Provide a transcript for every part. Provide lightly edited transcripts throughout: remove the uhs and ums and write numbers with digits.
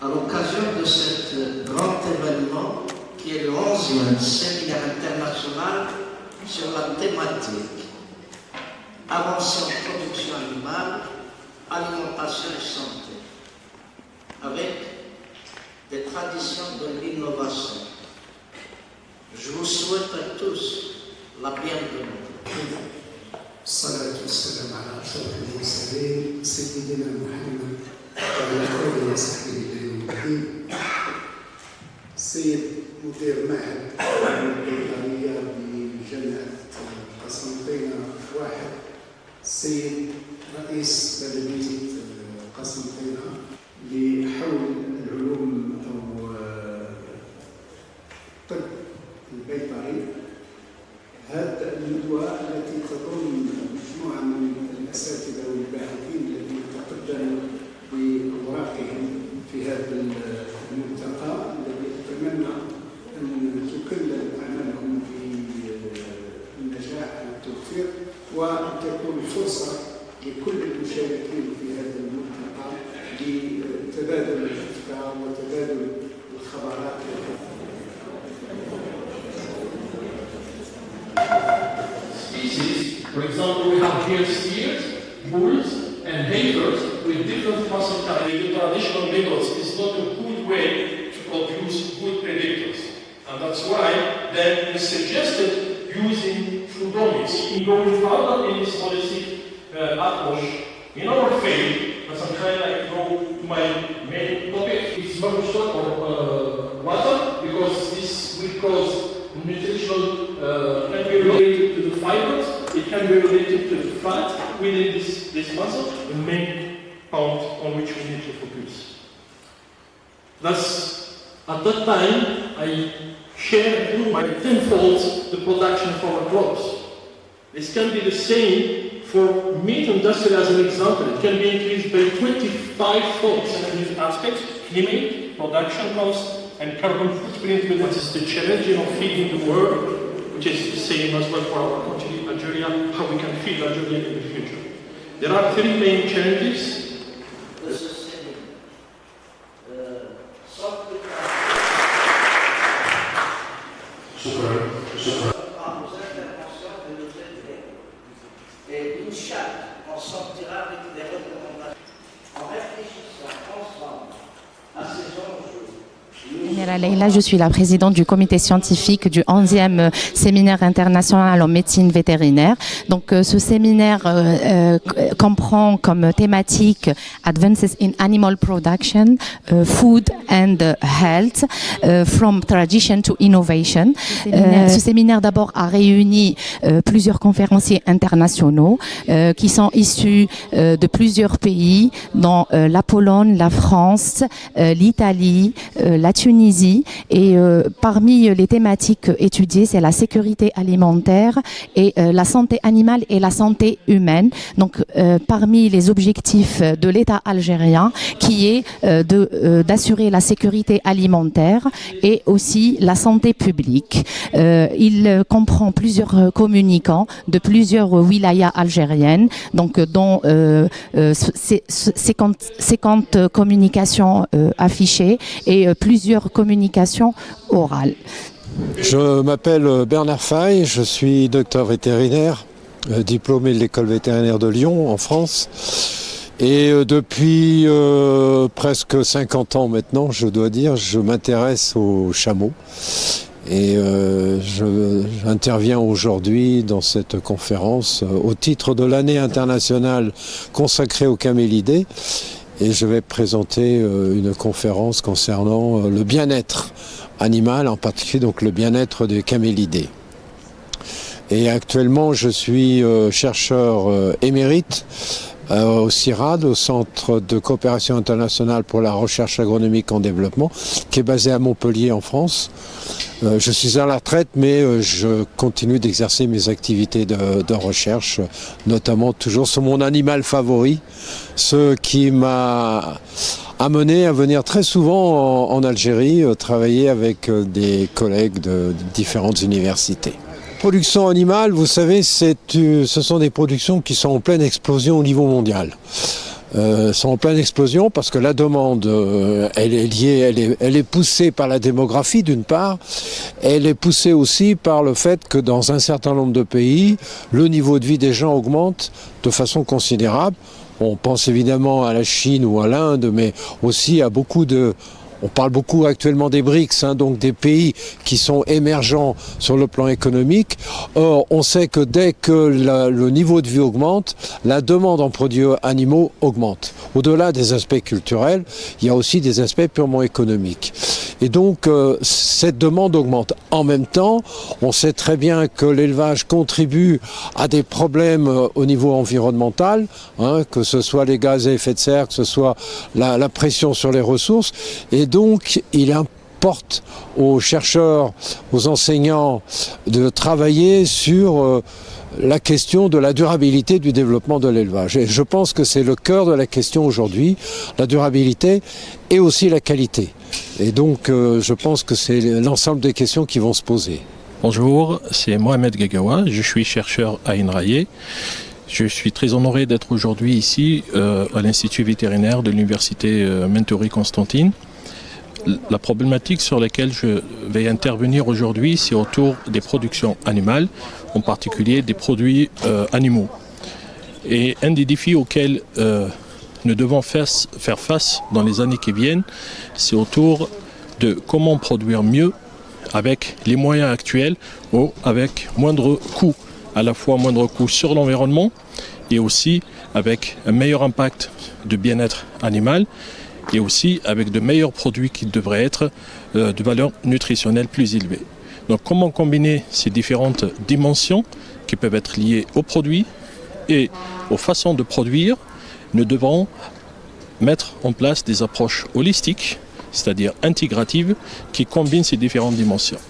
À l'occasion de cet grand événement, qui est le 11e séminaire international sur la thématique avancée en production animale, alimentation et santé, avec des traditions de l'innovation. Je vous souhaite à tous la bienvenue. الصلاة والسلام على أشرف المرسلين سيدنا محمد وعلى آله وصحبه أجمعين. السيد مدير معهد البيطرية بجامعة قسنطينة واحد، السيد رئيس بلدية قسنطينة لحول العلوم أو الطب البيطري، هذه الندوة التي تضم مجموعة من الأساتذة والباحثين الذين تقدموا بأوراقهم في هذا الملتقى الذي أتمنى أن تكلل أعمالهم بالنجاح والتوفيق، وأن تكون فرصة لكل المشاركين في هذا الملتقى لتبادل الأفكار وتبادل الخبرات. Species. For example, we have here steers, bulls, and heifers with different muscle characteristics. The traditional methods is not a good way to produce good predictors, and that's why then we suggested using fluidomics. In going further in this holistic approach, in our field, as I'm trying to go to my main topic, is short or water, because this will cause nutritional can be related to the fibers, it can be related to the fat within this muscle, the main point on which we need to focus. Thus, at that time, I shared through my tenfold the production of our crops. This can be the same for meat industry as an example. It can be increased by 25-fold. And these aspects, climate, production cost, and carbon footprint, which is the challenge of feeding the world, which is the same as well for our country, Algeria, how we can feed Algeria in the future. There are three main challenges. Et une charte, on sortira avec des recommandations. En réfléchissant ensemble à ces enjeux. Leila, je suis la présidente du comité scientifique du 11e séminaire international en médecine vétérinaire. Donc ce séminaire comprend comme thématique Advances in Animal Production, Food and Health, from Tradition to Innovation. Ce séminaire d'abord a réuni plusieurs conférenciers internationaux qui sont issus de plusieurs pays, dont la Pologne, la France, l'Italie, la la Tunisie. Et parmi les thématiques étudiées, c'est la sécurité alimentaire et la santé animale et la santé humaine. Donc, parmi les objectifs de l'État algérien, qui est d'assurer la sécurité alimentaire et aussi la santé publique. Il comprend plusieurs communicants de plusieurs wilayas algériennes, donc dont 50 communications affichées et plusieurs communications orales. Je m'appelle Bernard Faye, je suis docteur vétérinaire, diplômé de l'école vétérinaire de Lyon en France. Et depuis presque 50 ans maintenant, je dois dire, je m'intéresse aux chameaux. Et j'interviens aujourd'hui dans cette conférence au titre de l'année internationale consacrée aux camélidés. Et je vais présenter une conférence concernant le bien-être animal, en particulier donc le bien-être des camélidés. Et actuellement, je suis chercheur émérite au CIRAD, au Centre de coopération internationale pour la recherche agronomique en développement, qui est basé à Montpellier en France. Je suis à la retraite, mais je continue d'exercer mes activités de recherche, notamment toujours sur mon animal favori, ce qui m'a amené à venir très souvent en Algérie, travailler avec des collègues de différentes universités. Production animale, vous savez, ce sont des productions qui sont en pleine explosion au niveau mondial. Sont en pleine explosion parce que la demande, elle est liée, elle est poussée par la démographie d'une part, elle est poussée aussi par le fait que dans un certain nombre de pays, le niveau de vie des gens augmente de façon considérable. On pense évidemment à la Chine ou à l'Inde, mais aussi à beaucoup de... On parle beaucoup actuellement des BRICS, donc des pays qui sont émergents sur le plan économique. Or, on sait que dès que le niveau de vie augmente, la demande en produits animaux augmente. Au-delà des aspects culturels, il y a aussi des aspects purement économiques. Et donc, cette demande augmente. En même temps, on sait très bien que l'élevage contribue à des problèmes au niveau environnemental, que ce soit les gaz à effet de serre, que ce soit la pression sur les ressources. Et donc, il importe aux chercheurs, aux enseignants de travailler sur la question de la durabilité du développement de l'élevage. Et je pense que c'est le cœur de la question aujourd'hui, la durabilité et aussi la qualité. Et donc, je pense que c'est l'ensemble des questions qui vont se poser. Bonjour, c'est Mohamed Gagawa, je suis chercheur à INRAE. Je suis très honoré d'être aujourd'hui ici à l'Institut vétérinaire de l'Université Mentori-Constantine. La problématique sur laquelle je vais intervenir aujourd'hui, c'est autour des productions animales, en particulier des produits animaux. Et un des défis auxquels nous devons faire face dans les années qui viennent, c'est autour de comment produire mieux avec les moyens actuels ou avec moindre coût, à la fois moindre coût sur l'environnement et aussi avec un meilleur impact de bien-être animal et aussi avec de meilleurs produits qui devraient être de valeur nutritionnelle plus élevée. Donc comment combiner ces différentes dimensions qui peuvent être liées aux produits et aux façons de produire? Nous devons mettre en place des approches holistiques, c'est-à-dire intégratives, qui combinent ces différentes dimensions.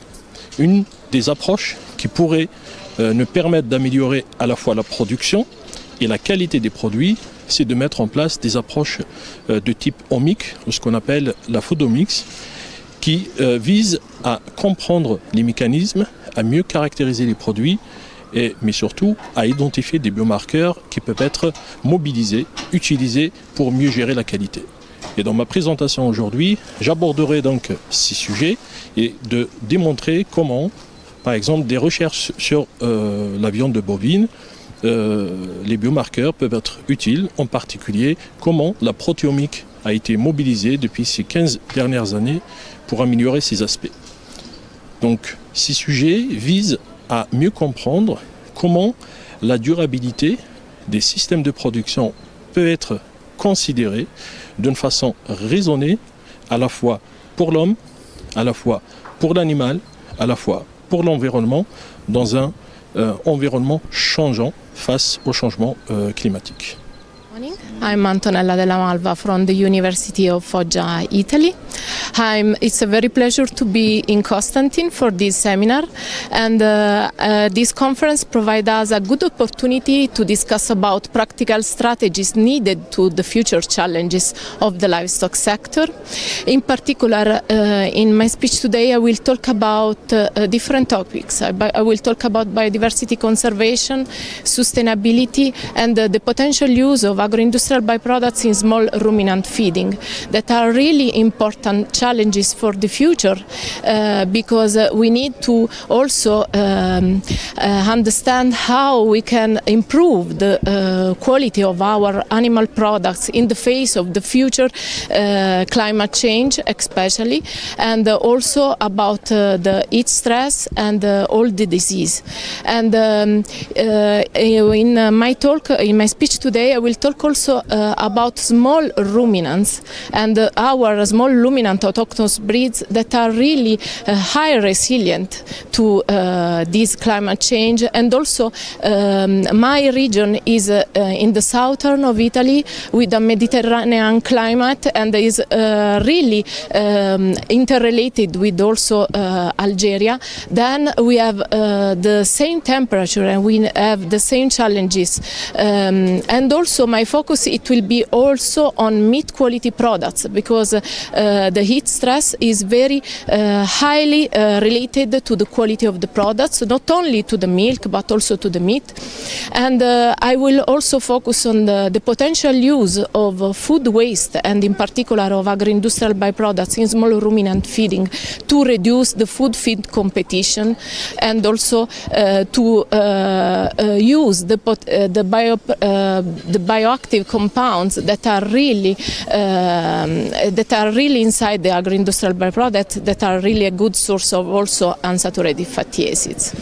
Une des approches qui pourrait nous permettre d'améliorer à la fois la production et la qualité des produits, c'est de mettre en place des approches de type omique, ou ce qu'on appelle la foodomics, qui vise à comprendre les mécanismes, à mieux caractériser les produits, mais surtout à identifier des biomarqueurs qui peuvent être mobilisés, utilisés pour mieux gérer la qualité. Et dans ma présentation aujourd'hui, j'aborderai donc ces sujets et de démontrer comment, par exemple, des recherches sur la viande de bovine, les biomarqueurs peuvent être utiles, en particulier comment la protéomique a été mobilisée depuis ces 15 dernières années pour améliorer ces aspects. Donc ces sujets visent à mieux comprendre comment la durabilité des systèmes de production peut être considérée d'une façon raisonnée, à la fois pour l'homme, à la fois pour l'animal, à la fois pour l'environnement, dans un environnement changeant face au changement climatique. Morning. I'm Antonella Della Malva from the University of Foggia, Italy. It's a very pleasure to be in Constantine for this seminar, and this conference provides us a good opportunity to discuss about practical strategies needed to the future challenges of the livestock sector. In particular, in my speech today I will talk about different topics. I will talk about biodiversity conservation, sustainability, and the potential use of agroindustrial byproducts in small ruminant feeding that are really important challenges for the future, because we need to also understand how we can improve the quality of our animal products in the face of the future climate change especially, and also about the heat stress and all the disease. And in my talk, in my speech today, I will talk also about small ruminants and our small ruminant autochthonous breeds that are really high resilient to this climate change. And also my region is in the southern of Italy with a Mediterranean climate, and is really interrelated with also Algeria. Then we have the same temperature and we have the same challenges, and also my focus it will be also on meat quality products, because the heat stress is very highly related to the quality of the products, not only to the milk but also to the meat. And I will also focus on the potential use of food waste, and in particular of agroindustrial byproducts in small ruminant feeding, to reduce the food feed competition, and also to use the bioactive compounds that are really inside the agroindustrial byproducts, that are really a good source of also unsaturated fatty acids.